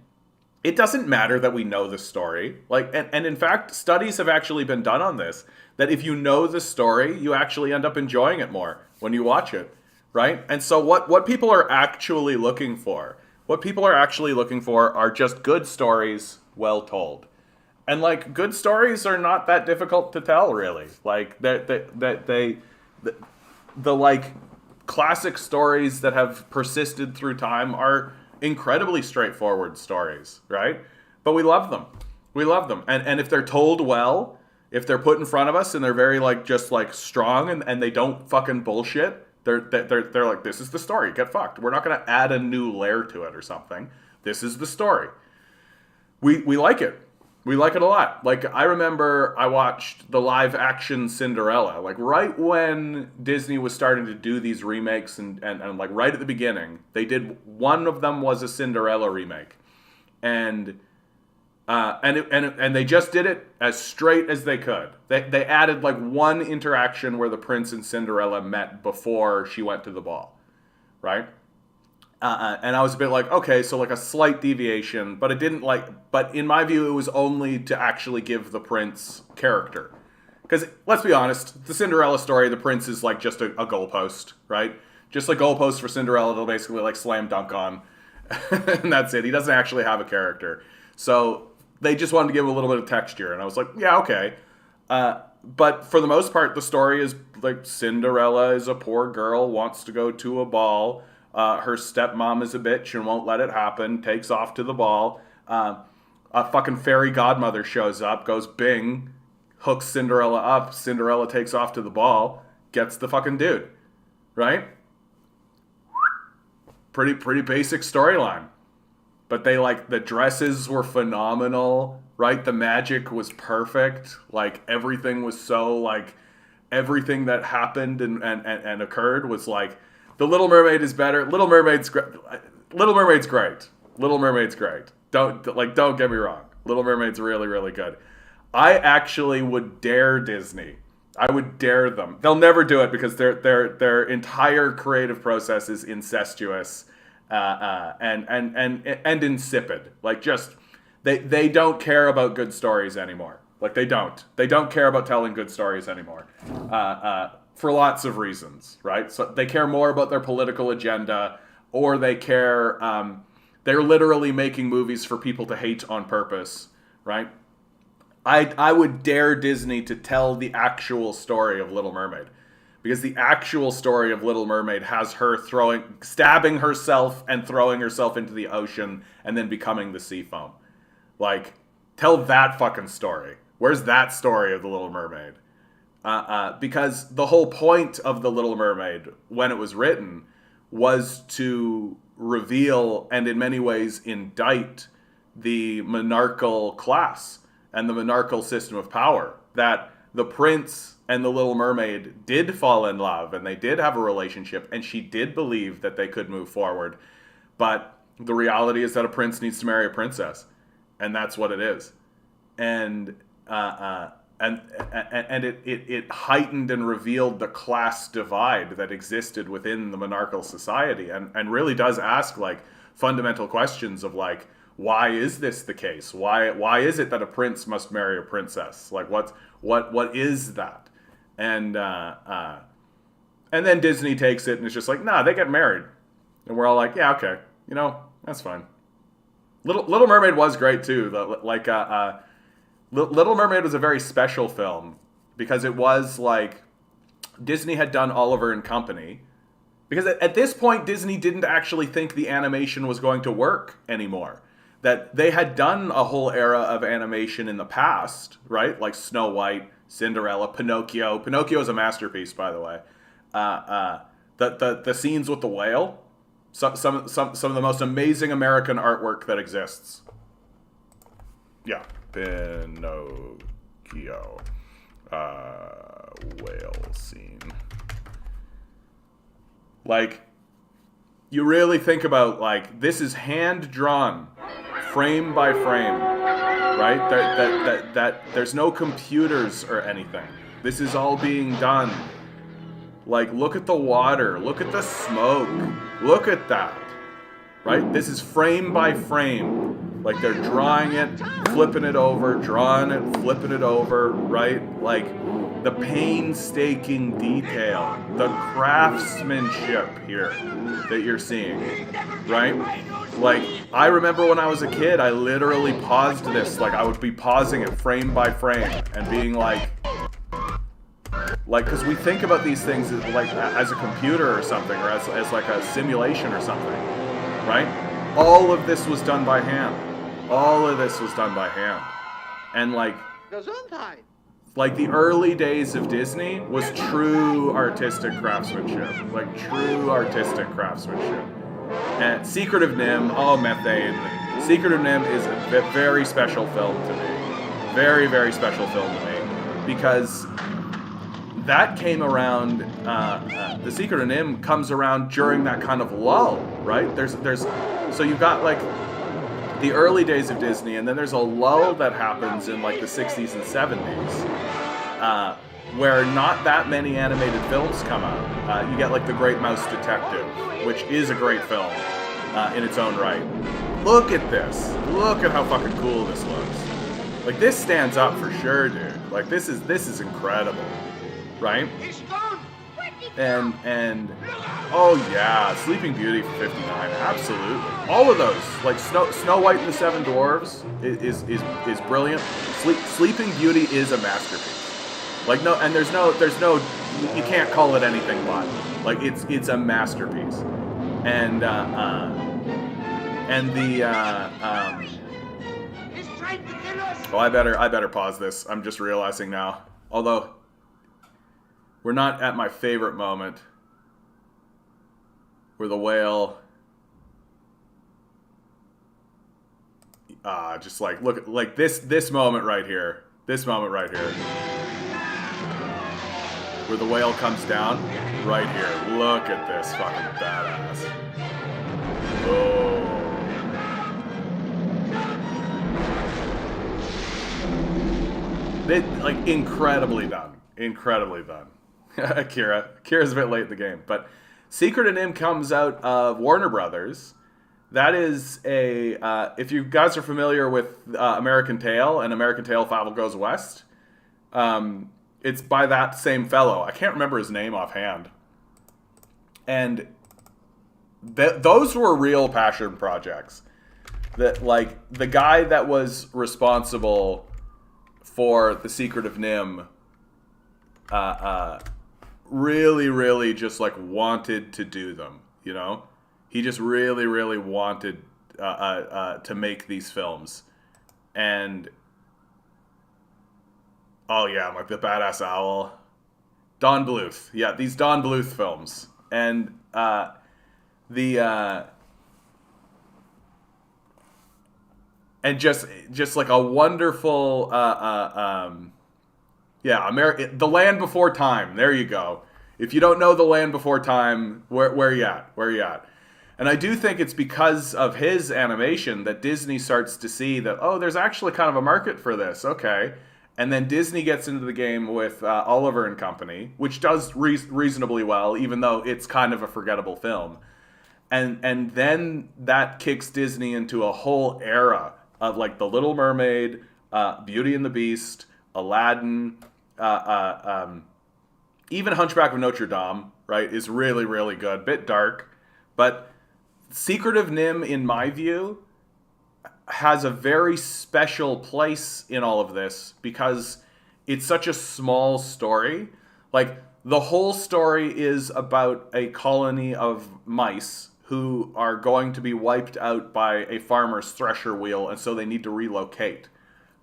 it doesn't matter that we know the story. Like, and in fact, studies have actually been done on this, that if you know the story, you actually end up enjoying it more when you watch it, right? And so what people are actually looking for, are just good stories well told. And like good stories are not that difficult to tell, really. Like the like classic stories that have persisted through time are incredibly straightforward stories, right? But we love them. We love them. And if they're told well, if they're put in front of us and they're very like just like strong and they don't fucking bullshit, they're like, this is the story. Get fucked. We're not gonna add a new layer to it or something. This is the story. We like it. We like it a lot. Like, I remember I watched the live action Cinderella, like right when Disney was starting to do these remakes and like right at the beginning, one of them was a Cinderella remake. And they just did it as straight as they could. They added like one interaction where the prince and Cinderella met before she went to the ball, right? And I was a bit like, okay, so like a slight deviation, but but in my view, it was only to actually give the prince character. Because let's be honest, the Cinderella story, the prince is like just a goalpost, right? Just a goalpost for Cinderella to basically like slam dunk on. And that's it. He doesn't actually have a character. So they just wanted to give him a little bit of texture. And I was like, yeah, okay. But for the most part, the story is like Cinderella is a poor girl, wants to go to a ball. Her stepmom is a bitch and won't let it happen, takes off to the ball. A fucking fairy godmother shows up, goes bing, hooks Cinderella up. Cinderella takes off to the ball, gets the fucking dude. Right? Pretty basic storyline. But the dresses were phenomenal, right? The magic was perfect. Like, everything was so, like, everything that happened and occurred was like, The Little Mermaid is better. Little Mermaid's great. Little Mermaid's great. Don't get me wrong. Little Mermaid's really, really good. I actually would dare Disney. I would dare them. They'll never do it because their entire creative process is incestuous and insipid. Like, just they don't care about good stories anymore. Like, they don't. They don't care about telling good stories anymore. For lots of reasons, right? So they care more about their political agenda, or they care, they're literally making movies for people to hate on purpose, right? I would dare Disney to tell the actual story of Little Mermaid. Because the actual story of Little Mermaid has her stabbing herself and throwing herself into the ocean and then becoming the sea foam. Like, tell that fucking story. Where's that story of the Little Mermaid? Because the whole point of The Little Mermaid, when it was written, was to reveal and in many ways indict the monarchical class and the monarchical system of power. That the prince and the Little Mermaid did fall in love and they did have a relationship and she did believe that they could move forward. But the reality is that a prince needs to marry a princess. And that's what it is. And it heightened and revealed the class divide that existed within the monarchical society, and really does ask like fundamental questions of like, why is this the case? Why is it that a prince must marry a princess? Like, what is that? And And then Disney takes it and it's just like, nah, they get married. And we're all like, yeah, okay. That's fine. Little Mermaid was great too. Little Mermaid was a very special film because it was like Disney had done Oliver and Company. Because at this point, Disney didn't actually think the animation was going to work anymore. That they had done a whole era of animation in the past, right? Like Snow White, Cinderella, Pinocchio. Pinocchio is a masterpiece, by the way. The scenes with the whale, some of the most amazing American artwork that exists. Yeah, Pinocchio, whale scene. Like, you really think about, like, this is hand drawn, frame by frame, right? That there's no computers or anything. This is all being done. Like, look at the water, look at the smoke, look at that, right? This is frame by frame. Like, they're drawing it, flipping it over, drawing it, flipping it over, right? Like, the painstaking detail, the craftsmanship here that you're seeing, right? Like, I remember when I was a kid, I literally paused this. Like, I would be pausing it frame by frame and being like, because we think about these things as, like, as a computer or something, or as like a simulation or something, right? All of this was done by hand. All of this was done by hand. And, like the early days of Disney was true artistic craftsmanship. Like, true artistic craftsmanship. And Secret of Nim, methane. Secret of Nim is a very special film to me. Very, very special film to me. Because that came around, the Secret of Nim comes around during that kind of lull, right? So you've got, like, the early days of Disney, and then there's a lull that happens in, like, the 60s and 70s, where not that many animated films come out. You get, like, The Great Mouse Detective, which is a great film in its own right. Look at this. Look at how fucking cool this looks. Like, this stands up for sure, dude. Like, this is incredible, right? And oh yeah, Sleeping Beauty for 59, absolutely. All of those, like Snow White and the Seven Dwarfs is brilliant. Sleeping Beauty is a masterpiece. Like, there's no, you can't call it anything but. Like, it's a masterpiece. And I better pause this. I'm just realizing now. Although we're not at my favorite moment, where the whale, just like, look, like this moment right here, where the whale comes down, right here. Look at this fucking badass. Oh. Like, incredibly done. Kira's a bit late in the game, but Secret of Nim comes out of Warner Brothers. That is if you guys are familiar with American Tail and American Tail Fable Goes West, it's by that same fellow. I can't remember his name offhand. And those were real passion projects. That, like, the guy that was responsible for The Secret of Nim really, really just, like, wanted to do them, you know? He just really, really wanted to make these films. And, oh yeah, like The Badass Owl. Don Bluth. Yeah, these Don Bluth films. And and just like a wonderful The Land Before Time. There you go. If you don't know The Land Before Time, where you at? Where you at? And I do think it's because of his animation that Disney starts to see that, oh, there's actually kind of a market for this. Okay. And then Disney gets into the game with Oliver and Company, which does reasonably well, even though it's kind of a forgettable film. And then that kicks Disney into a whole era of, like, The Little Mermaid, Beauty and the Beast, Aladdin, even Hunchback of Notre Dame, right, is really, really good. Bit dark. But Secret of Nim, in my view, has a very special place in all of this because it's such a small story. Like, the whole story is about a colony of mice who are going to be wiped out by a farmer's thresher wheel, and so they need to relocate.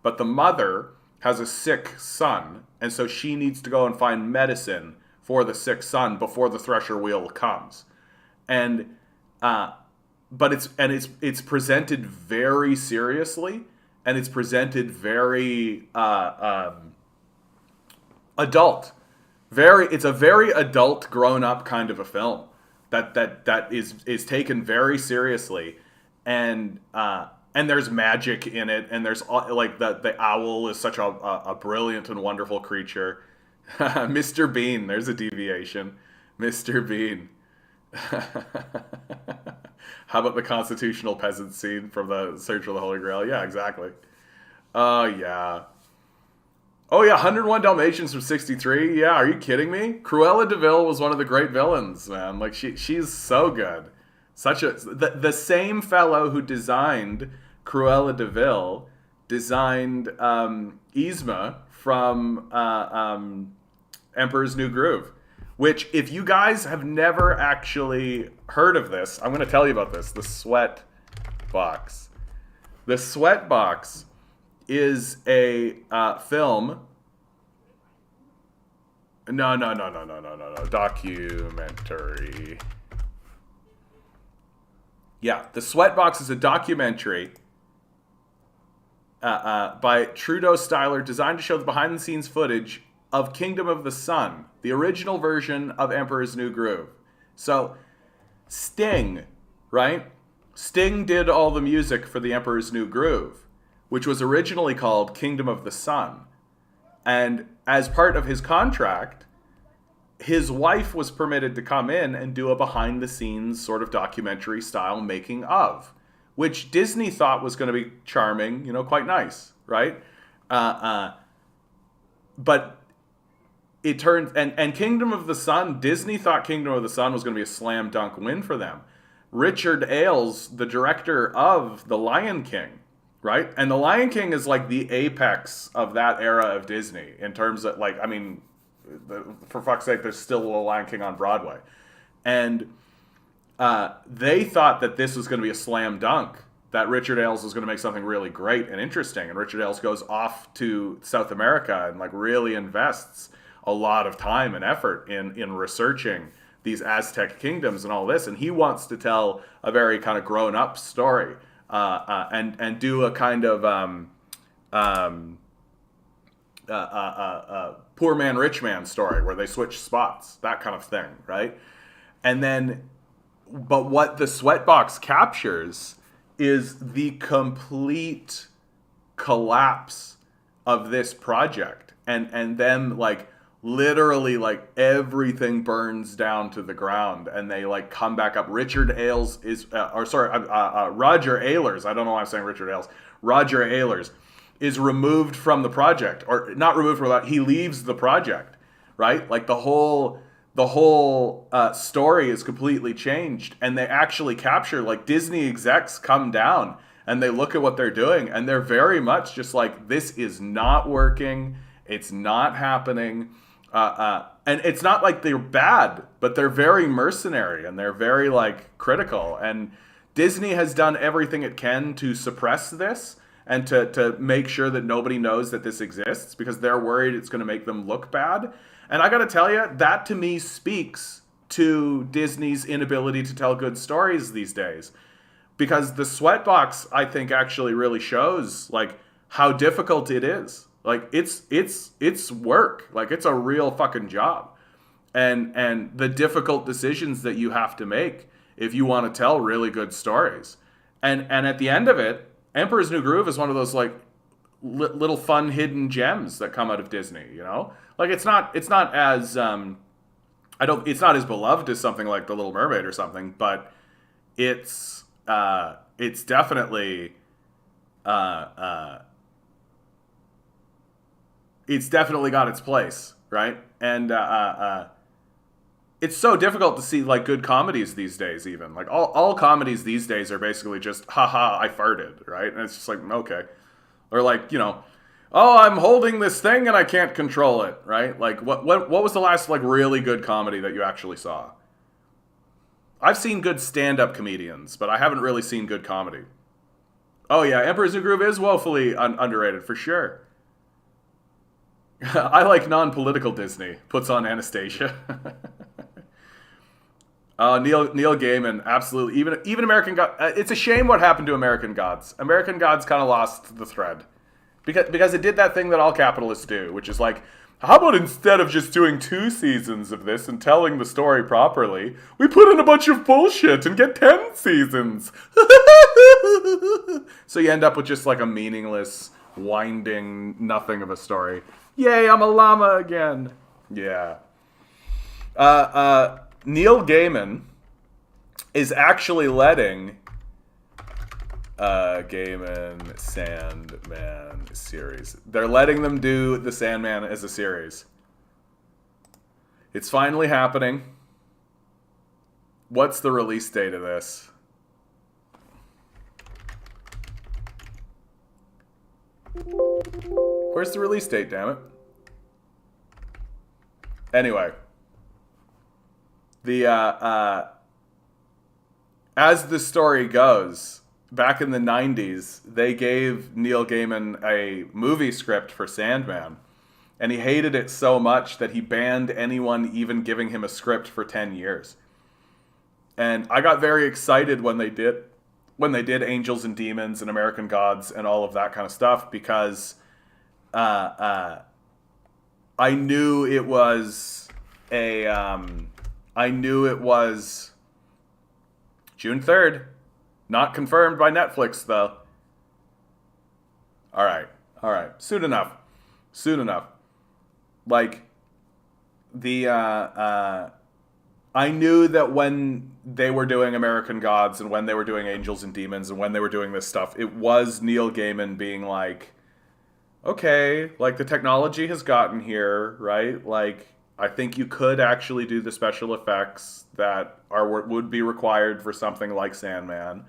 But the mother has a sick son, and so she needs to go and find medicine for the sick son before the thresher wheel comes. And but it's presented very seriously, and it's presented very adult. It's a very adult, grown up kind of a film that is taken very seriously, and there's magic in it, and there's like the owl is such a brilliant and wonderful creature. Mr. Bean, there's a deviation. Mr. Bean. How about the constitutional peasant scene from the Search for the Holy Grail? Yeah, exactly. Oh, yeah. Oh, yeah, 101 Dalmatians from 63. Yeah, are you kidding me? Cruella de Vil was one of the great villains, man. Like, she's so good. The same fellow who designed Cruella de Vil designed Yzma from Emperor's New Groove. Which, if you guys have never actually heard of this, I'm going to tell you about this. The Sweat Box. The Sweat Box is a film. No. Documentary. Yeah, The Sweat Box is a documentary by Trudeau Styler designed to show the behind-the-scenes footage of Kingdom of the Sun, the original version of Emperor's New Groove. So, Sting, right? Sting did all the music for the Emperor's New Groove, which was originally called Kingdom of the Sun. And as part of his contract, his wife was permitted to come in and do a behind-the-scenes sort of documentary-style making of, which Disney thought was going to be charming, quite nice, right? But it turns and Kingdom of the Sun, Disney thought Kingdom of the Sun was going to be a slam dunk win for them. Richard Ailes, the director of The Lion King, right? And The Lion King is like the apex of that era of Disney in terms of, like, I mean, for fuck's sake, there's still a Lion King on Broadway. And they thought that this was going to be a slam dunk, that Richard Ailes was going to make something really great and interesting. And Richard Ailes goes off to South America and, like, really invests a lot of time and effort in researching these Aztec kingdoms and all this, and he wants to tell a very kind of grown-up story and do a kind of poor man, rich man story where they switch spots, that kind of thing, right? And then, but what the Sweatbox captures is the complete collapse of this project, and them, like, literally, like, everything burns down to the ground, and they, like, come back up. Roger Ailes, I don't know why I'm saying Richard Ailes. Roger Ailes is removed from the project, or not removed from that. He leaves the project, right? Like, the whole story is completely changed, and they actually capture, like, Disney execs come down and they look at what they're doing, and they're very much just like, this is not working. It's not happening. And it's not like they're bad, but they're very mercenary and they're very, like, critical. And Disney has done everything it can to suppress this and to make sure that nobody knows that this exists because they're worried it's going to make them look bad. And I got to tell you, that to me speaks to Disney's inability to tell good stories these days. Because the Sweatbox, I think, actually really shows, like, how difficult it is. Like, it's work. Like, it's a real fucking job. And the difficult decisions that you have to make if you want to tell really good stories. And at the end of it, Emperor's New Groove is one of those, like, little fun hidden gems that come out of Disney, Like, it's not as it's not as beloved as something like The Little Mermaid or something, but it's definitely it's definitely got its place, right? And it's so difficult to see like good comedies these days. Even like all comedies these days are basically just haha I farted, right? And it's just like okay, or like oh I'm holding this thing and I can't control it, right? Like what was the last like really good comedy that you actually saw? I've seen good stand-up comedians, but I haven't really seen good comedy. Oh yeah, Emperor's New Groove is woefully underrated for sure. I like non-political Disney. Puts on Anastasia. Neil Gaiman, absolutely. Even American Gods. It's a shame what happened to American Gods. American Gods kind of lost the thread because it did that thing that all capitalists do, which is like, how about instead of just doing 2 seasons of this and telling the story properly, we put in a bunch of bullshit and get 10 seasons. So you end up with just like a meaningless, winding nothing of a story. Yay, I'm a llama again. Yeah. Neil Gaiman is actually letting Gaiman Sandman series. They're letting them do the Sandman as a series. It's finally happening. What's the release date of this? Where's the release date, damn it? Anyway. As the story goes, back in the 90s, they gave Neil Gaiman a movie script for Sandman, and he hated it so much that he banned anyone even giving him a script for 10 years. And I got very excited when they did Angels and Demons and American Gods and all of that kind of stuff, because I knew it was June 3rd. Not confirmed by Netflix, though. All right. Soon enough. Like, I knew that when they were doing American Gods and when they were doing Angels and Demons and when they were doing this stuff, it was Neil Gaiman being like, okay, like the technology has gotten here, right? Like, I think you could actually do the special effects that would be required for something like Sandman.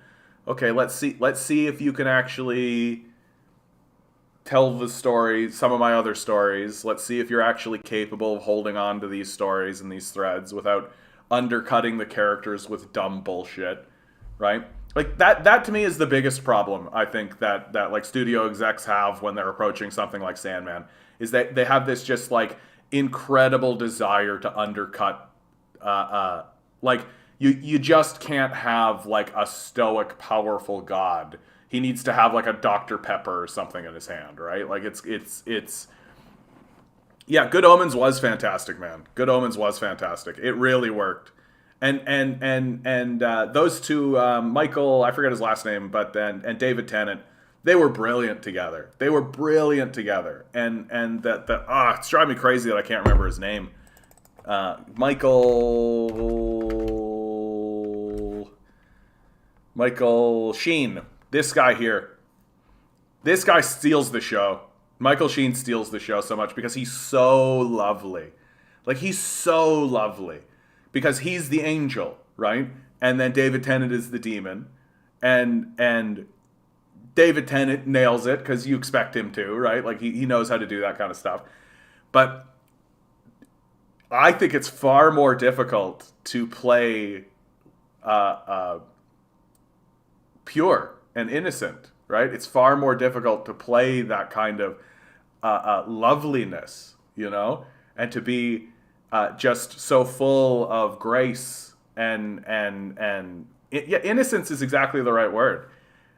Okay, let's see if you can actually tell the story, some of my other stories. Let's see if you're actually capable of holding on to these stories and these threads without undercutting the characters with dumb bullshit, right? Like that to me is the biggest problem I think that like studio execs have when they're approaching something like Sandman, is that they have this just like incredible desire to undercut like you just can't have like a stoic powerful god. He needs to have like a Dr. Pepper or something in his hand, right? Like it's yeah, Good Omens was fantastic, man. Good Omens was fantastic. It really worked. And those two, Michael, I forget his last name, but then and David Tennant, they were brilliant together. And it's driving me crazy that I can't remember his name. Michael Sheen. This guy here. This guy steals the show. Michael Sheen steals the show so much because he's so lovely. Like, he's so lovely. Because he's the angel, right? And then David Tennant is the demon. And David Tennant nails it because you expect him to, right? Like, he knows how to do that kind of stuff. But I think it's far more difficult to play pure and innocent, right? It's far more difficult to play that kind of loveliness, and to be just so full of grace and innocence is exactly the right word.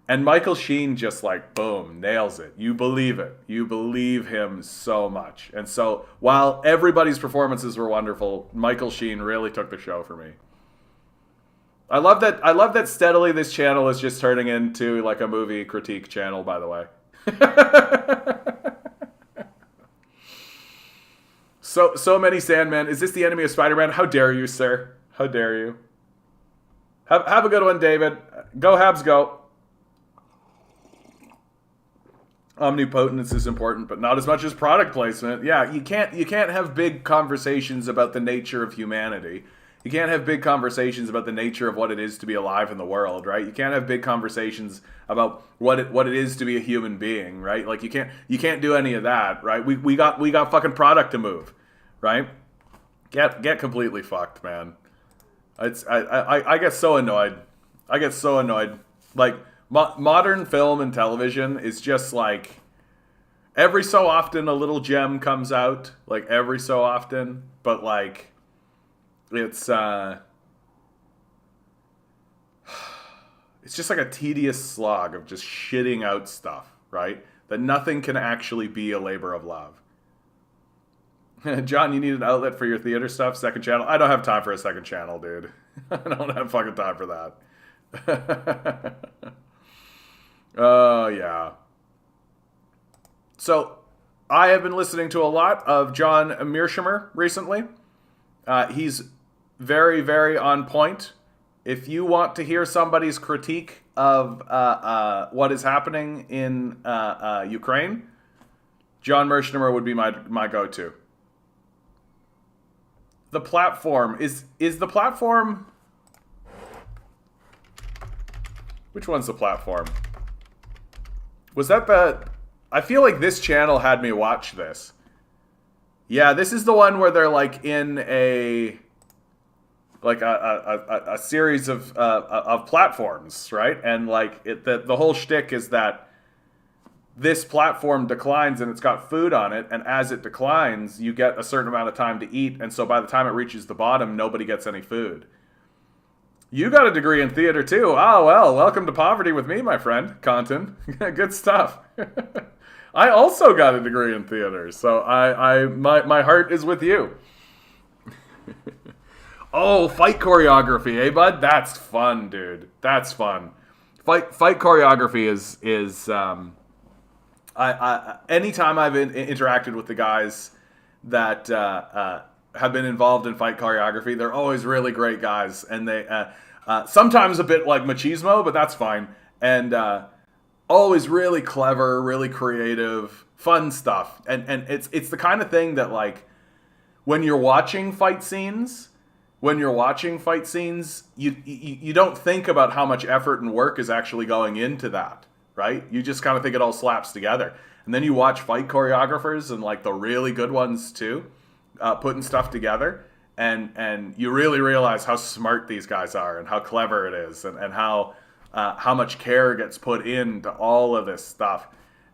And Michael Sheen just like, boom, nails it. You believe it. You believe him so much. And so while everybody's performances were wonderful, Michael Sheen really took the show for me. I love that steadily this channel is just turning into like a movie critique channel, by the way. So many Sandman. Is this the enemy of Spider-Man? How dare you, sir? How dare you? Have a good one, David. Go Habs, go. Omnipotence is important, but not as much as product placement. Yeah, you can't have big conversations about the nature of humanity. You can't have big conversations about the nature of what it is to be alive in the world, right? You can't have big conversations about what it is to be a human being, right? Like you can't do any of that, right? We got fucking product to move, right? Get completely fucked, man. I get so annoyed. I get so annoyed. Like modern film and television is just like every so often a little gem comes out, like every so often, but like it's just like a tedious slog of just shitting out stuff, right? That nothing can actually be a labor of love. John, you need an outlet for your theater stuff, second channel. I don't have time for a second channel, dude. I don't have fucking time for that. Oh, yeah. So, I have been listening to a lot of John Mearsheimer recently. He's very, very on point. If you want to hear somebody's critique of what is happening in Ukraine, John Mearsheimer would be my go-to. The platform is the platform. Which one's the platform? Was that the? I feel like this channel had me watch this. Yeah, this is the one where they're like in a series of platforms, right? And like the whole shtick is that this platform declines and it's got food on it, and as it declines, you get a certain amount of time to eat, and so by the time it reaches the bottom, nobody gets any food. You got a degree in theater too. Oh, well, welcome to poverty with me, my friend, Conton. Good stuff. I also got a degree in theater, so my heart is with you. Oh, fight choreography, eh, bud? That's fun, dude. That's fun. Fight choreography is anytime I've interacted with the guys that have been involved in fight choreography, they're always really great guys, and they sometimes a bit like machismo, but that's fine, and always really clever, really creative, fun stuff, and it's the kind of thing that like when you're watching fight scenes, you don't think about how much effort and work is actually going into that. Right? You just kind of think it all slaps together. And then you watch fight choreographers and like the really good ones too, putting stuff together. And you really realize how smart these guys are and how clever it is and how much care gets put into all of this stuff.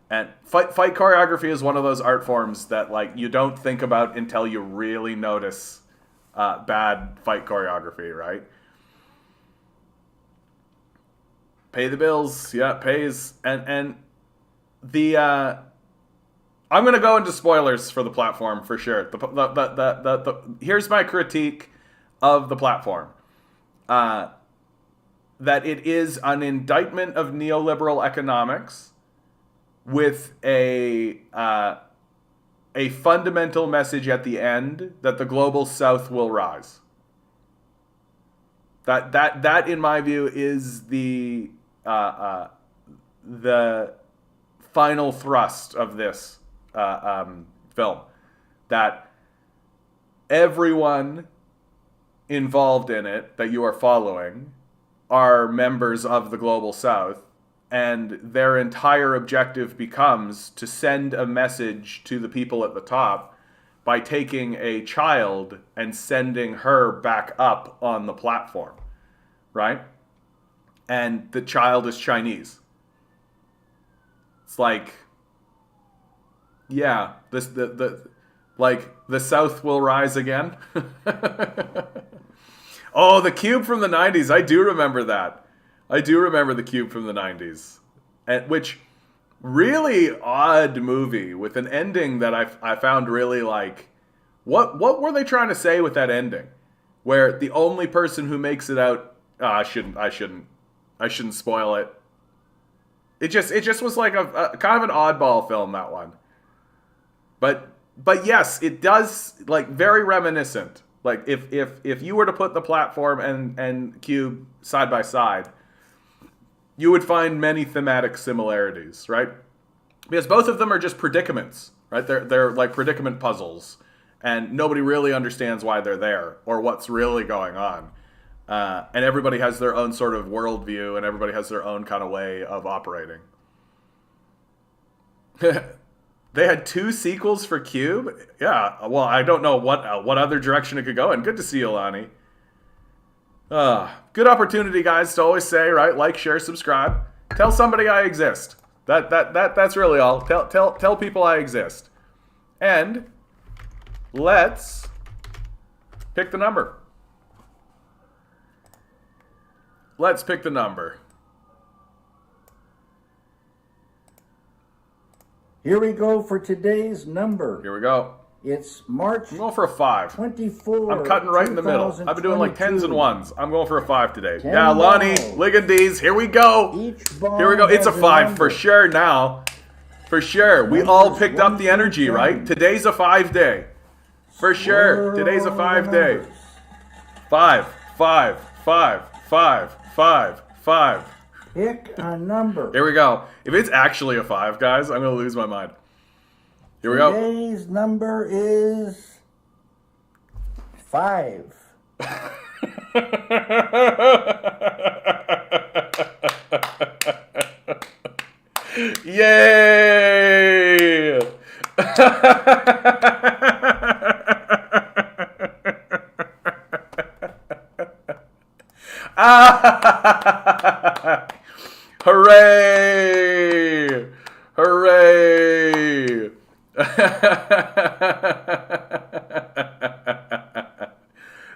And fight choreography is one of those art forms that like you don't think about until you really notice bad fight choreography, right? Pay the bills, yeah, pays, and the I'm gonna go into spoilers for the platform for sure. Here's my critique of the platform: that it is an indictment of neoliberal economics with a fundamental message at the end that the global South will rise. That in my view is the final thrust of this film, that everyone involved in it that you are following are members of the global South, and their entire objective becomes to send a message to the people at the top by taking a child and sending her back up on the platform, right? And the child is Chinese. It's like, yeah, the South will rise again. Oh, the Cube from the 90s. I do remember that. I do remember the Cube from the 90s. And which really odd movie with an ending that I found really like, what were they trying to say with that ending? Where the only person who makes it out, I shouldn't spoil it. It just was like a kind of an oddball film, that one. But yes, it does, like, very reminiscent. Like if you were to put the platform and Cube side by side, you would find many thematic similarities, right? Because both of them are just predicaments, right? They're like predicament puzzles, and nobody really understands why they're there or what's really going on. And everybody has their own sort of worldview, and everybody has their own kind of way of operating. They had 2 sequels for Cube. Yeah, well, I don't know what other direction it could go in. Good to see you, Lonnie. Good opportunity, guys, to always say, right? Like, share, subscribe. Tell somebody I exist. That's really all. Tell people I exist. And let's pick the number. Let's pick the number. Here we go for today's number. Here we go. It's March I'm going for a 5. 24. I'm cutting right in the middle. I've been doing like 10s and 1s. I'm going for a 5 today. Ten Yeah, Lonnie, balls. Ligandies, here we go. Each ball Here we go. It's a has 5 number. for sure now. For sure. We Numbers all picked up 1 the energy, through right? 10. Today's a 5 day. For sure. Swirl Today's a the 5 day. numbers. 5, 5, 5, 5, 5, 5. Pick a number. Here we go. If it's actually a 5, guys, I'm going to lose my mind. Here we go. Today's number is 5. Yay! Hooray! Hooray!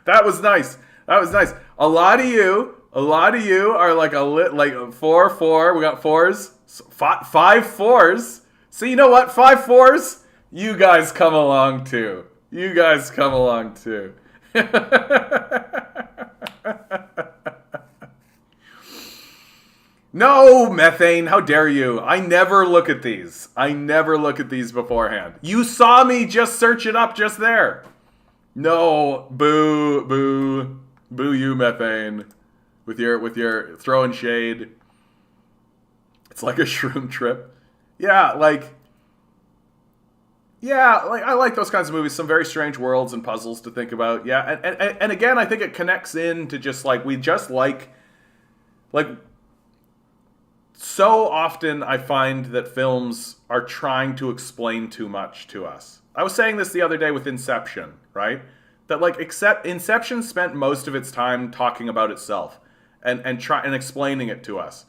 That was nice. That was nice. A lot of you are like like 4. We got 4s, 5 4s. So you know what? 5 4s. You guys come along too. You guys come along too. No, Methane, how dare you? I never look at these. I never look at these beforehand. You saw me just search it up just there. No, boo, boo, boo you, Methane. With your throwing shade. It's like a shroom trip. Yeah, like I like those kinds of movies. Some very strange worlds and puzzles to think about. Yeah, and again, I think it connects in to just like we just like so often I find that films are trying to explain too much to us. I was saying this the other day with Inception, right? That like Inception spent most of its time talking about itself and explaining it to us.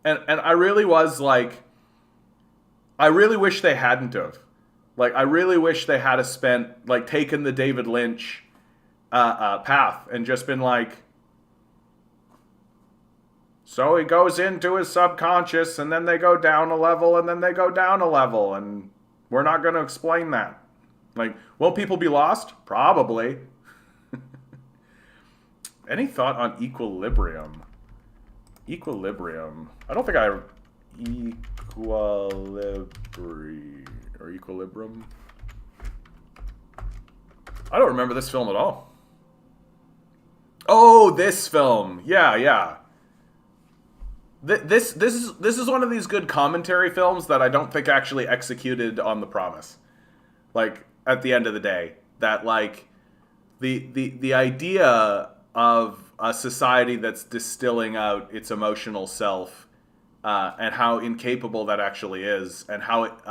And I really was like, I really wish they hadn't have. Like, I really wish they had spent, like, taken the David Lynch path and just been like, so he goes into his subconscious, and then they go down a level, and then they go down a level, and we're not going to explain that. Like, will people be lost? Probably. Any thought on Equilibrium? Equilibrium. I don't think I... Equilibrium? I don't remember this film at all. Oh, this film. Yeah. This is one of these good commentary films that I don't think actually executed on the promise. Like, at the end of the day, that like the idea of a society that's distilling out its emotional self and how incapable that actually is, and how it